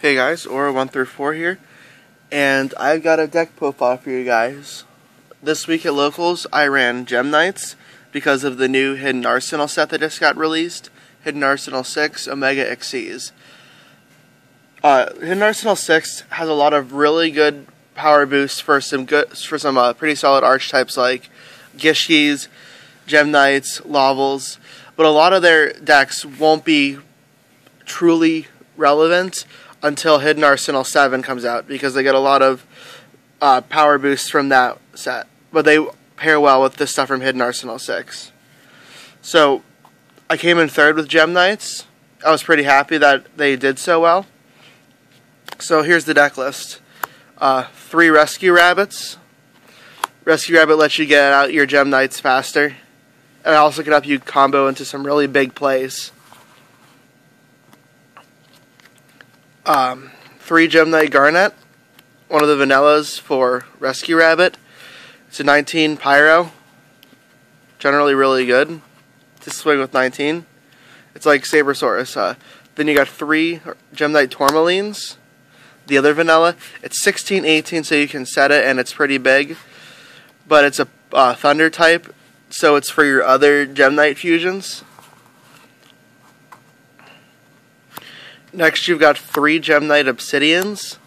Hey guys, Aura 1 through 4 here, and I've got a deck profile for you guys. This week at Locals, I ran Gem Knights because of the new Hidden Arsenal set that just got released, Hidden Arsenal 6 Omega Xyz. Hidden Arsenal 6 has a lot of really good power boosts for some pretty solid archetypes like Gishkis, Gem Knights, Lavels, but a lot of their decks won't be truly relevant until Hidden Arsenal 7 comes out, because they get a lot of power boosts from that set. But they pair well with the stuff from Hidden Arsenal 6. So, I came in third with Gem Knights. I was pretty happy that they did so well. So here's the deck list. 3 Rescue Rabbits. Rescue Rabbit lets you get out your Gem Knights faster. And it also can help you combo into some really big plays. 3 Gem Knight Garnet, one of the vanillas for Rescue Rabbit. It's a 19 Pyro, generally really good to swing with 19. It's like Sabersaurus. Then you got 3 Gem Knight Tourmalines, the other vanilla. It's 16-18, so you can set it, and it's pretty big. But it's a Thunder type, so it's for your other Gem Knight fusions. Next, you've got 3 Gem Knight Obsidians.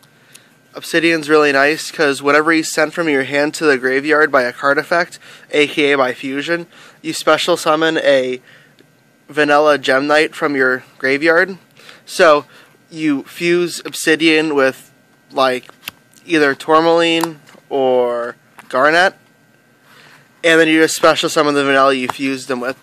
Obsidian's really nice because whenever he's sent from your hand to the graveyard by a card effect, aka by fusion, you special summon a vanilla Gem Knight from your graveyard. So you fuse Obsidian with like either Tourmaline or Garnet, and then you just special summon the vanilla you fused them with.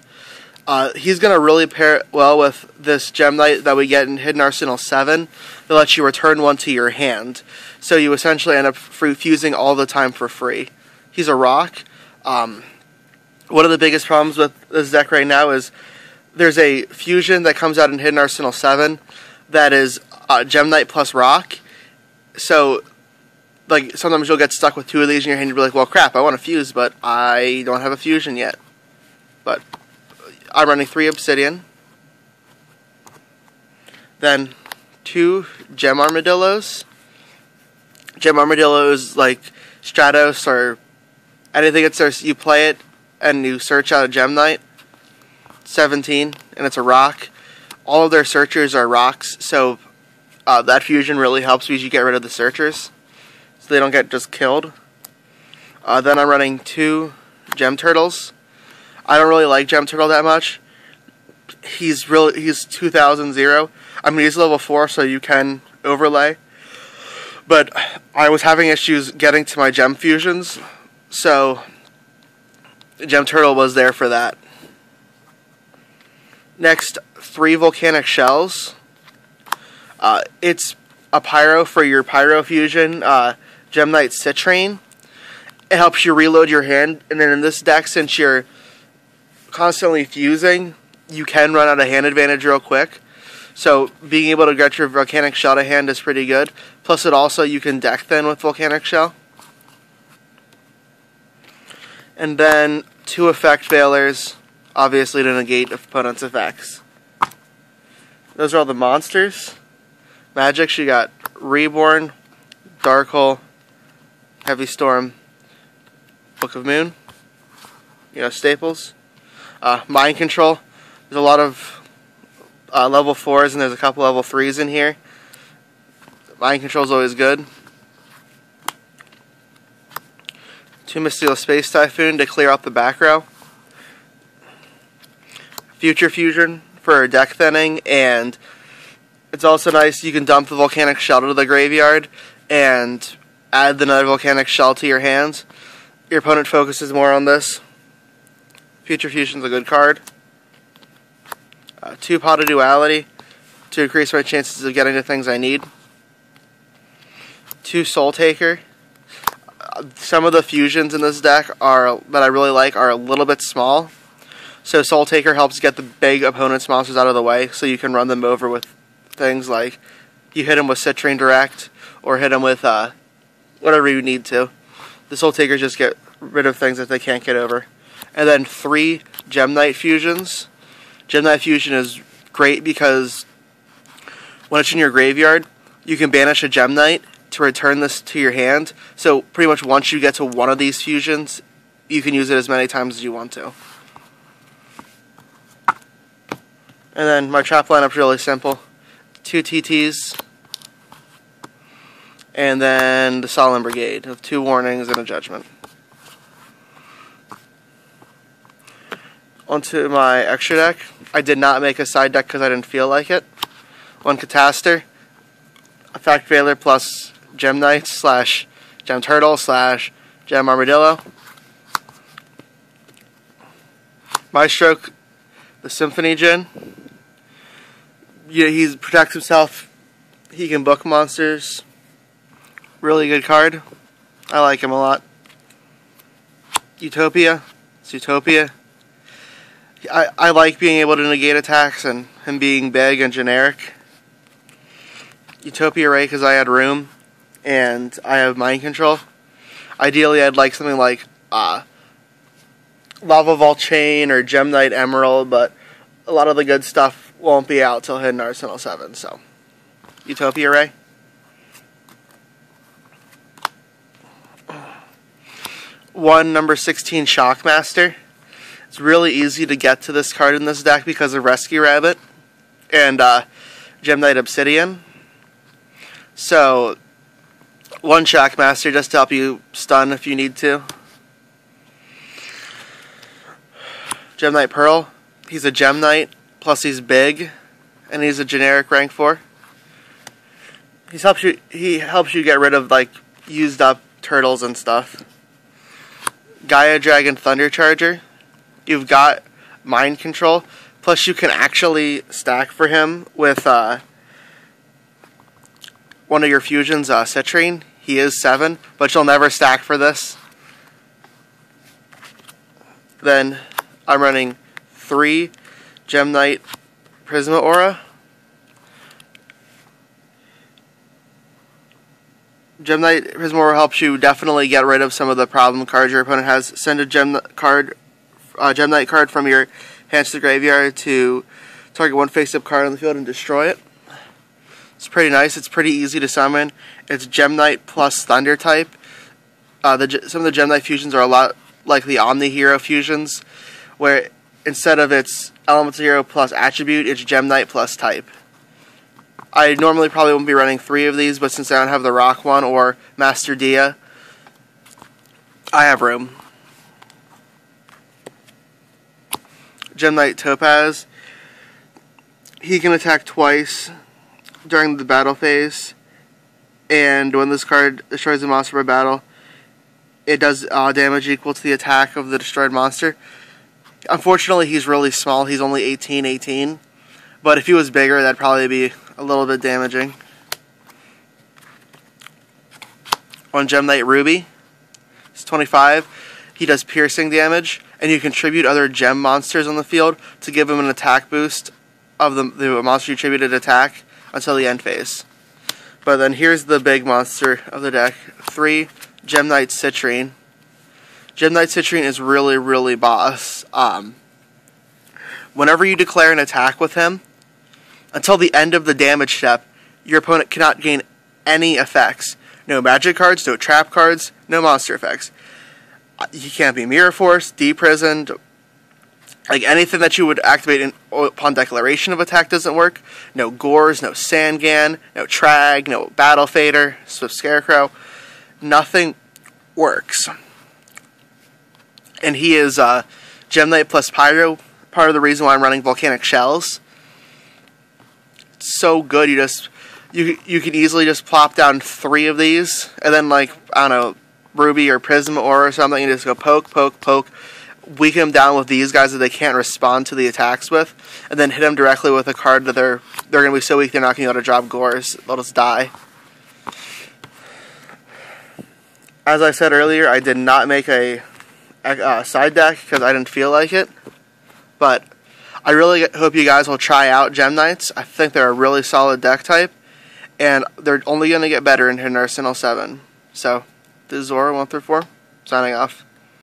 He's going to really pair well with this Gem Knight that we get in Hidden Arsenal 7 that lets you return one to your hand. So you essentially end up fusing all the time for free. He's a rock. One of the biggest problems with this deck right now is there's a fusion that comes out in Hidden Arsenal 7 that is Gem Knight plus rock. So like sometimes you'll get stuck with 2 of these in your hand and you'll be like, well crap, I want to fuse, but I don't have a fusion yet. But I'm running 3 Obsidian, then 2 Gem Armadillos. Gem Armadillo is like Stratos or anything that starts, you play it and you search out a Gem Knight. 17, and it's a rock. All of their searchers are rocks, so that fusion really helps because you get rid of the searchers, so they don't get just killed. Then I'm running 2 Gem Turtles. I don't really like Gem Turtle that much. He's 2000 0. I mean, he's level 4, so you can overlay. But I was having issues getting to my Gem fusions, so Gem Turtle was there for that. Next, 3 Volcanic Shells. It's a Pyro for your Pyro fusion, Gem Knight Citrine. It helps you reload your hand, and then in this deck, since you're constantly fusing, you can run out of hand advantage real quick. So being able to get your Volcanic Shell to hand is pretty good. Plus it also, you can deck thin with Volcanic Shell. And then 2 Effect Veilers, obviously to negate opponent's effects. Those are all the monsters. Magics, you got Reborn, Dark Hole, Heavy Storm, Book of Moon. You know, staples. Mind Control. There's a lot of level 4s and there's a couple level 3s in here. Mind Control is always good. 2 Mystical Space Typhoon to clear out the back row. Future Fusion for deck thinning, and it's also nice you can dump the Volcanic Shell to the graveyard and add another Volcanic Shell to your hands. Your opponent focuses more on this. Future Fusion's a good card. 2 Pot of Duality to increase my chances of getting the things I need. 2 Soul Taker. Some of the fusions in this deck that I really like are a little bit small. So Soul Taker helps get the big opponent's monsters out of the way, so you can run them over with things like you hit them with Citrine Direct or hit them with whatever you need to. The Soul Takers just get rid of things that they can't get over. And then 3 Gem Knight fusions. Gem Knight fusion is great because when it's in your graveyard, you can banish a Gem Knight to return this to your hand. So pretty much once you get to one of these fusions, you can use it as many times as you want to. And then my trap lineup's really simple. 2 TTs, and then the Solemn Brigade of 2 warnings and a judgment. Onto my extra deck. I did not make a side deck because I didn't feel like it. 1 Catastor, Effect Veiler plus Gem Knight / Gem Turtle / Gem Armadillo. Maestroke, the Symphony Djinn. Yeah, he protects himself. He can book monsters. Really good card. I like him a lot. Utopia. It's Utopia. I like being able to negate attacks and him being big and generic. Utopia Ray because I had room and I have mind control. Ideally, I'd like something like Lava Vault Chain or Gem Knight Emerald, but a lot of the good stuff won't be out till Hidden Arsenal 7, so Utopia Ray. One number 16 Shockmaster. It's really easy to get to this card in this deck because of Rescue Rabbit and Gem Knight Obsidian. So, 1 Shockmaster just to help you stun if you need to. Gem Knight Pearl. He's a Gem Knight, plus he's big, and he's a generic rank 4. He helps you get rid of like used up turtles and stuff. Gaia Dragon Thunder Charger. You've got mind control, plus you can actually stack for him with one of your fusions, Citrine. He is 7, but you'll never stack for this. Then I'm running 3 Gem Knight Prisma Aura. Gem Knight Prisma Aura helps you definitely get rid of some of the problem cards your opponent has. Send a Gem Knight card from your hands to the graveyard to target 1 face-up card on the field and destroy it. It's pretty nice. It's pretty easy to summon. It's Gem Knight plus Thunder type. Some of the Gem Knight fusions are a lot like the Omni Hero fusions, where instead of its Elemental Hero plus Attribute, it's Gem Knight plus type. I normally probably won't be running 3 of these, but since I don't have the Rock one or Master Dia, I have room. Gem Knight Topaz. He can attack twice during the battle phase, and when this card destroys a monster by battle, it does damage equal to the attack of the destroyed monster. Unfortunately, he's really small. He's only 18, but if he was bigger, that'd probably be a little bit damaging. 1 Gem Knight Ruby. He's 25. He does piercing damage, and you contribute other gem monsters on the field to give him an attack boost of the monster you attributed attack until the end phase. But then here's the big monster of the deck. 3 Gem Knight Citrine. Gem Knight Citrine is really, really boss. Whenever you declare an attack with him, until the end of the damage step, your opponent cannot gain any effects. No magic cards, no trap cards, no monster effects. He can't be Mirror Force, Deprisoned. Like anything that you would activate upon declaration of attack doesn't work. No Gores, no Sangan, no Trag, no Battle Fader, Swift Scarecrow. Nothing works. And he is Gem Knight plus Pyro. Part of the reason why I'm running Volcanic Shells. It's so good. You can easily just plop down 3 of these, and then like I don't know, Ruby or Prism or something, and just go poke, poke, poke. Weaken them down with these guys that they can't respond to the attacks with, and then hit them directly with a card that they're going to be so weak they're not going to be able to drop Gores. They'll just die. As I said earlier, I did not make a side deck because I didn't feel like it, but I really hope you guys will try out Gem Knights. I think they're a really solid deck type, and they're only going to get better in Hidden Arsenal 7. So, this is Zora 1 through 4, signing off.